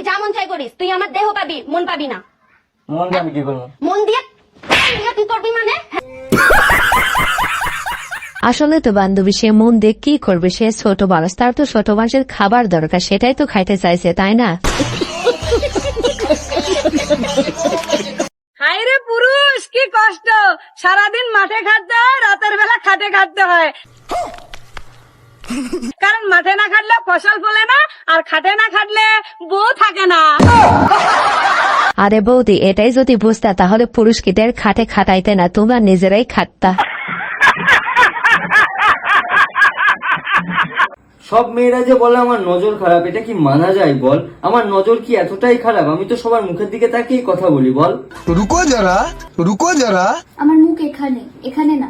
যা মন চাই করিস, তুই আমার দেহ পাবি, মন পাবি না। মন দিয়ে আমি কি করবো? মন দিয়ে তুই করবি মানে? আসলে তো বান্ধবী সে মন দিয়ে কি করবে, সে ছোট মানুষ, তার তো ছোট মানুষের খাবার দরকার, সেটাই তো খাইতে চাইছে, তাই না? হায়রে পুরুষ, কি কষ্ট, সারাদিন মাঠে খাটতে হয়, রাতের বেলা খাটে খাটতে হয়। কারণ মাঠে না খাটলে ফসল ফলে না, আর খাটে না খাটলে বউ থাকে না। আরে বৌদি, এটাই যদি বুঝতা তাহলে পুরুষকিদের খাটে খাটাইতে না, তোমরা নিজেরাই খাটতা। সব মেয়েরা যে বলে আমার নজর খারাপ, এটা কি মানা যায় বল? আমার নজর কি এতটাই খারাপ? আমি তো সবার মুখের দিকে তাকিয়ে কথা বলি, বল। রুকো যারা আমার মুখ এখানে, এখানে না।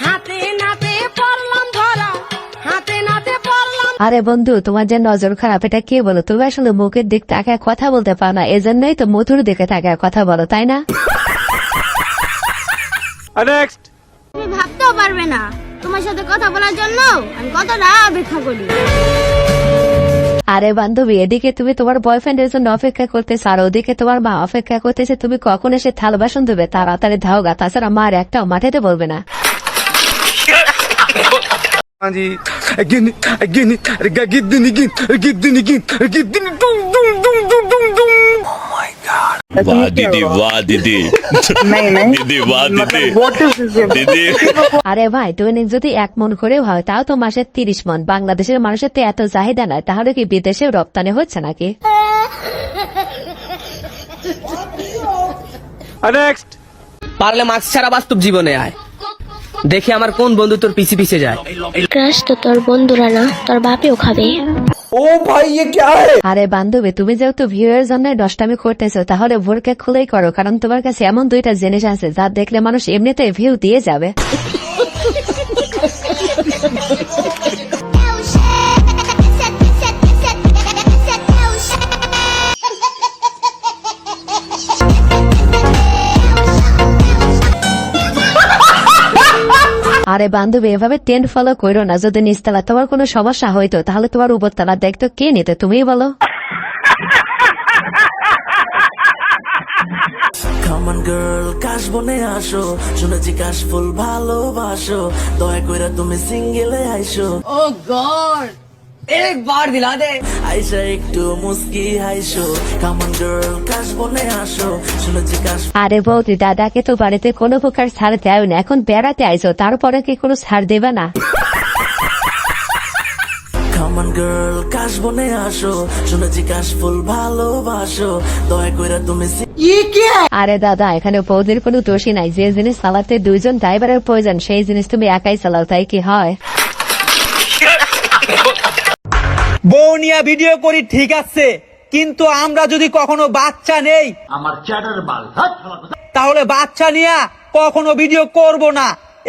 হাতে নাতে পড়লাম ধরা, হাতে নাতে পড়লাম। আরে বন্ধু, তোমার যে নজর খারাপ এটা কে বলো? তুমি আসলে মুখের দিক তাকায় কথা বলতে পারো না, এজন্যই তো মধুর দিকে তাকায় কথা বলো, তাই না? তুমি ভাবতেও পারবে না তোমার সাথে কথা বলার জন্য আমি কতটা অপেক্ষা করি। আরে বান্ধবী, এদিকে তুমি তোমার বয়ফ্রেন্ডের জন্য অপেক্ষা করতেছো, আর ওদিকে তোমার মা অপেক্ষা করতেছে তুমি কখন এসে থাল বাসন দেবে, তাড়াতাড়ি ধাও গা, তাছাড়া মার একটাও মাঠাতে বলবে না। वाह दीदी दीदी दीदी वाह दीदी दीदी। আরে ভাই, তুমি যদি 1 মন করেও হয় তাও তো মাসে 30 মন। বাংলাদেশের মানুষের তো এত চাহিদা নাই, তাহলে কি বিদেশেও রপ্তানি হচ্ছে নাকি? পারলে মাস্ক ছাড়া বাস্তব জীবনে আয়, দেখি আমার কোন বন্ধু তোর পিছে পিছে যায়। ক্রাশ তো তোর বন্ধুরা না, তোর বাপেও খাবে। আরে বান্ধবী, তুমি যেহেতু ভিউয়ের জন্য নষ্টামি করতেছো, তাহলে ভোরকে খুলেই করো, কারণ তোমার কাছে এমন 2টা জিনিস আছে যা দেখলে মানুষ এমনিতে ভিউ দিয়ে যাবে। আরে বান্ধবী, এভাবে ট্রেন্ড ফলো করো না। যদি নিচতলা তোমার কোনো সমস্যা হইতো তাহলে তোমার উপরতলা দেখতো কে নিতে, তুমিই বলো। Come on girl, কাশ বনে আসো, শুনেছি কাশ ফুল ভালোবাসো, দয়া কইরা তুমি সিঙ্গেলে আইসো। ও গড, এক বার দিলা দে। আইসা একটু মুস্কি হাইসো। Come on girl, কাশ বনে আসো, শুনেছি কাশ। আরে বৌদি, দাদাকে তো বাড়িতে কোনো প্রকার ছাড় দেয় না, এখন বেড়াতে আইছো, তারপরে কি কোনো ছাড় দেবে না? Come on girl, কাশ বনে আসো, শুনেছি কাশ ফুল ভালোবাসো, দয়া কইরা তুমি। আরে দাদা, এখানে বৌদির কোনো দোষই নাই। যে জিনিস চালাতে 2জন ড্রাইভারের প্রয়োজন, সেই জিনিস তুমি একাই চালাও, তাই কি হয়? বউ নিয়ে ভিডিও করি ঠিক আছে, কিন্তু আমরা যদি কখনো বাচ্চা নেই তাহলে বাচ্চা নিয়ে কখনো ভিডিও করব না।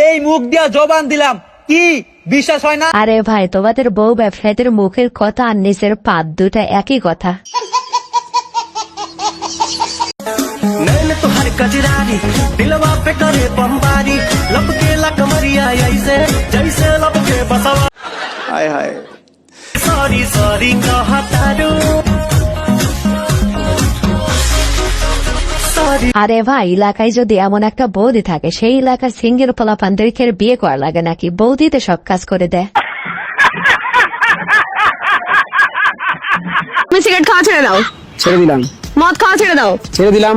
এই মুখ দিয়া জবান দিলাম, কি বিশ্বাস হয় না? আরে ভাই, তোমাদের বউ ব্যবসায়ীদের মুখের কথা আর নিচের পাত 2টা একই কথা। तुहार कजरारी दिलवा पे करे बमबारी, लपके ला कमरिया ऐसे जैसे लपके बसवा। हाय हाय सॉरी सॉरी कहा तारू। আরে ভাই, এলাকায় যদি এমন একটা বৌদি থাকে, সেই এলাকার সিঙ্গেল পোলাপানদেরকে বিয়ে করা লাগে নাকি? বৌদিতে সব কাজ করে দেয়। তুমি সিগারেট খাওয়া ছেড়ে দাও। ছেড়ে দিলাম। মদ খাওয়া ছেড়ে দাও। ছেড়ে দিলাম।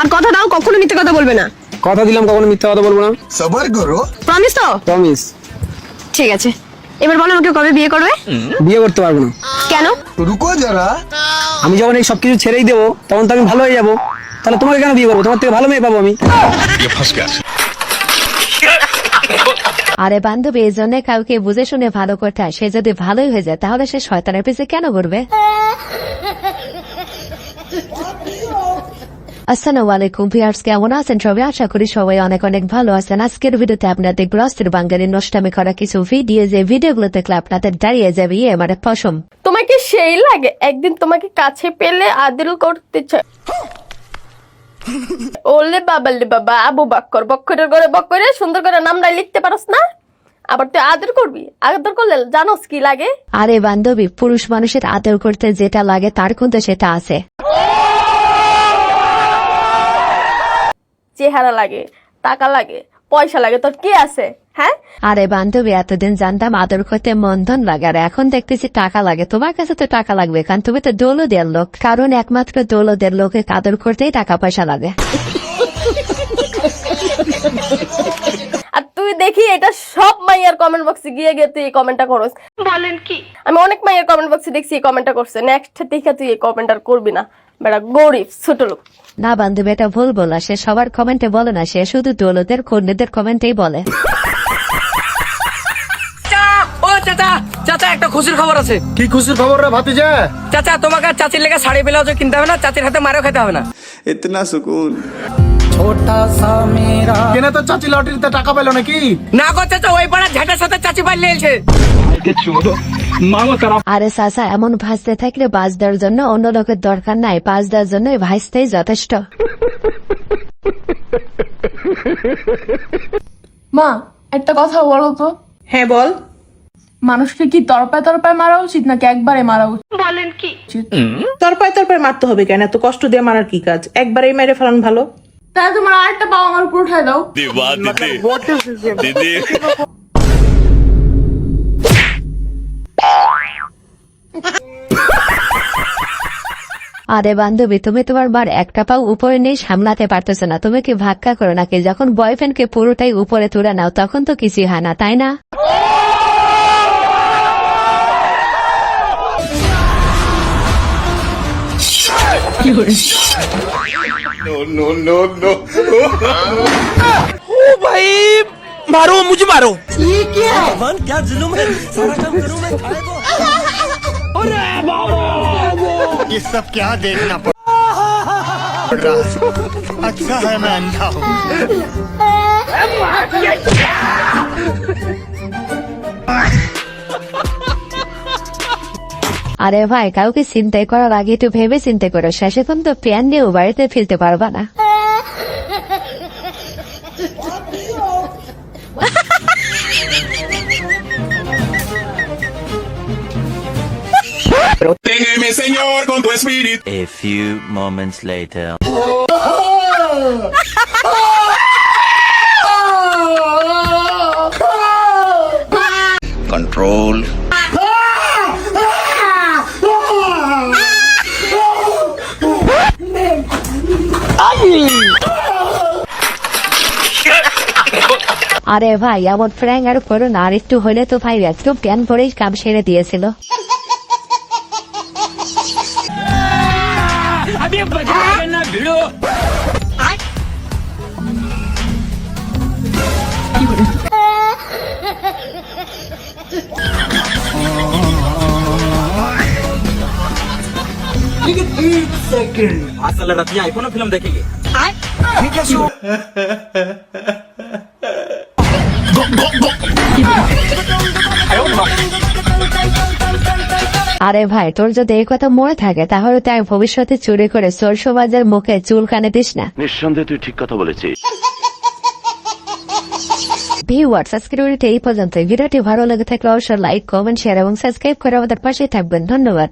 আর কথা দাও কখনো মিথ্যে কথা বলবে না। কথা দিলাম, কখনো মিথ্যা কথা বলবো না। সবার করো। প্রমিস তো? প্রমিস। ঠিক আছে, এবার বলো আমাকে কবে বিয়ে করবে? বিয়ে করতে পারবো না। কেন? রুকো যারা, আমি যখন এই সবকিছু ছেড়েই দেবো তখন তো আমি ভালো হয়ে যাবো, তাহলে তোমাকে কেন বিয়ে করবো? তোমার থেকে ভালো মেয়ে পাবো আমি। আরে বান্ধবী, এই জন্য কাউকে বুঝে শুনে ভালো করতে হয়। সে যদি ভালোই হয়ে যায় তাহলে সে শয়তানের পিছে কেন ঘুরবে? আসসালামু আলাইকুম ভিউয়ার্স, কেমন আছেন সবাই? আশা করি সবাই অনেক অনেক ভালো আছেন। আজকের ভিডিওতে আপনারা দেখবেন অস্থির বাঙালির নষ্টামি করা কিছু ভিডিও, যে ভিডিওগুলো দেখলে আপনাদের দাঁড়িয়ে যাবে মানে পশম। তোমাকে সেই লাগে একদিন তোমাকে কাছে পেলে আদর করতে চায়। ওলে বাবা লে বাবা, আবু বক্কর, বক্করের ঘরে বক্করে সুন্দর করে নামটা লিখতে পারস না? আবার তুই আদর করবি, আদর করলে জানোস কি লাগে? আরে বান্ধবী, পুরুষ মানুষের আদর করতে যেটা লাগে তার কিন্তু সেটা আছে। চেহারা লাগে, টাকা লাগে, পয়সা লাগে, তোর কি আছে? হ্যাঁ, আরে বান্ধবী, এতদিন জানতাম আদর করতে মনধন লাগে, আর এখন দেখতেছি টাকা লাগে। তোমার কাছে তো টাকা লাগবে, কারণ তুমি তো দৌলতের লোক। কারণ একমাত্র দৌলতের লোকে আদর করতেই টাকা পয়সা লাগে। আর তুই দেখি এটা সব মাইয়ার কমেন্ট বক্সে গিয়ে গিয়ে তুই এই কমেন্টটা করস। বলেন কি? আমি অনেক মাইয়ার কমেন্ট বক্সে দেখছি এই কমেন্টটা করছে। নেক্সট দেখে তুই এই কমেন্ট আর করবি না, বেটা গরিব ছোট লোক। না বান্ধবী, এটা ভুল বলা। সে সবার কমেন্টে বলে না, সে শুধু দৌলতের কন্যাদের কমেন্টেই বলে। ও চাচা, চাচা একটা খুশির খবর আছে। কি খুশির খবর রে ভাতিজা? চাচা তোমাকে আর চাচির লেগে শাড়ি ব্লাউজ কিনতে হবে না, চাচির হাতে মারও খেতে হবে না। ইতনা সুকুন। কেন তো চাচি লটারিতে টাকা পেলো নাকি? না গো চাচা, ওই পাড়ার ঝাঁটার সাথে চাচি পাল্লে এলছে। আরে চাচা, এমন ভাজতে থাকলে বাজদার জন্য অন্য লোকের দরকার নাই, বাজদার জন্য ভাজতেই যথেষ্ট। মা, একটা কথা বলো তো। হ্যাঁ বল। মানুষকে কি তরপায় তরপায় মারা উচিত নাকি একবারে মারা উচিত? বলেন কি? তরপায় তরপায় মারতে হবে কেন? এত কষ্ট দিয়ে মারার কি কাজ? একবারেই মেরে ফেলান ভালো। তাহলে তোমার আরেকটা পাও আমার উপর উঠায় দাও। दीदी वाह दीदी दीदी আরে বান্ধবী, তুমি তোমার বার একটা পাও উপরে নেই, সামলাতে পারতেছো না। তুমি কি ভাক্কা করো নাকি? যখন বয়ফ্রেন্ডকে পুরোটাই উপরে তুলে নাও তখন তো কিছুই হয় না, তাই না? नो नो नो ओ भाई मारो, मुझे मारो। क्या जुलुम है, सारा काम करूं मैं खाएगा। ये सब क्या देखना पड़ रहा है? अच्छा है मैं अंधा हूँ। আরে ভাই, কাউকে চিন্তাই করার আগে একটু ভেবে চিন্তা করো, শেষে কিন্তু প্যান নিয়েও বাড়িতে ফিরতে পারবা না। Protégeme, Señor, con tu espíritu. A few moments later. Control. আরে ভাই, এমন ফ্র্যাঙ্ক আর করো না। আর একটু হলে তো ভাই একটু প্যান পরেই কাম সেরে দিয়েছিল। আসলে রাতে আইফোন ফিল্ম দেখেগে। আরে ভাই, তোর যদি এই কথা মনে থাকে তাহলে তাই ভবিষ্যতে চুরি করে চোর সমাজের মুখে চুল কানে দিস না। নিঃসন্দেহে তুই ঠিক কথা বলেছিস। ভিউয়ার্স, আজকের ভিডিওটি এই পর্যন্ত। ভিডিওটি ভালো লেগে থাকলে অবশ্যই লাইক, কমেন্ট, শেয়ার এবং সাবস্ক্রাইব করে আমাদের পাশে থাকবেন। ধন্যবাদ।